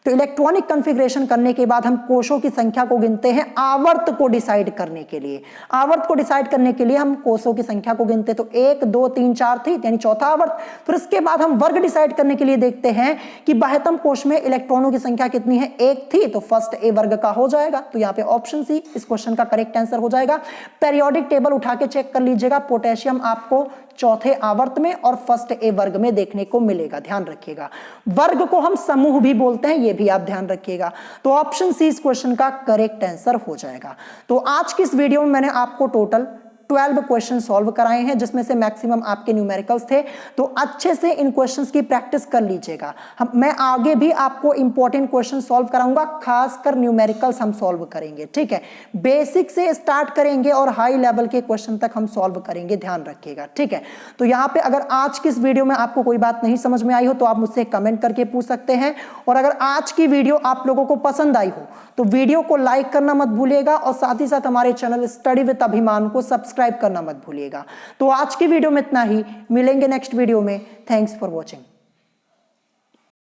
तो इलेक्ट्रॉनिक कॉन्फ़िगरेशन करने के बाद हम कोशों की संख्या को गिनते हैं आवर्त को डिसाइड करने के लिए। आवर्त को डिसाइड करने के लिए हम कोशों की संख्या को गिनते, तो 1 2 3 4 थी यानी चौथा आवर्त। फिर इसके बाद हम वर्ग डिसाइड करने के लिए देखते हैं कि बाह्यतम कोश में इलेक्ट्रॉनों की संख्या कितनी है, 1 थी, तो फर्स्ट ए वर्ग का हो जाएगा। तो यहाँ पे ऑप्शन सी इस क्वेश्चन का करेक्ट आंसर हो जाएगा। पेरियोडिक टेबल उठा के चेक कर लीजिएगा, पोटेशियम आपको चौथे आवर्त में और फर्स्ट ए वर्ग में देखने को मिलेगा, ध्यान रखिएगा। वर्ग को हम समूह भी बोलते हैं, ये भी आप ध्यान रखिएगा। तो ऑप्शन सी इस क्वेश्चन का करेक्ट आंसर हो जाएगा। तो आज की इस वीडियो में मैंने आपको टोटल 12 क्वेश्चन सॉल्व कराए हैं, जिसमें से मैक्सिमम आपके न्यूमेरिकल्स थे। तो अच्छे से इन क्वेश्चंस की प्रैक्टिस कर लीजिएगा। मैं आगे भी आपको इंपॉर्टेंट क्वेश्चन सॉल्व कराऊंगा, खासकर न्यूमेरिकल्स हम सॉल्व करेंगे, ठीक है। बेसिक से स्टार्ट करेंगे और हाई लेवल के क्वेश्चन तक हम सॉल्व करेंगे, ध्यान रखिएगा, ठीक है। तो यहाँ पे अगर आज की इस वीडियो में आपको कोई बात नहीं समझ में आई हो तो आप मुझसे कमेंट करके पूछ सकते हैं, और अगर आज की वीडियो आप लोगों को पसंद आई हो तो वीडियो को लाइक करना मत भूलिएगा, और साथ ही साथ हमारे चैनल स्टडी विद अभिमान को सब्सक्राइब करना मत भूलिएगा। तो आज की वीडियो में इतना ही, मिलेंगे नेक्स्ट वीडियो में। Thanks for watching.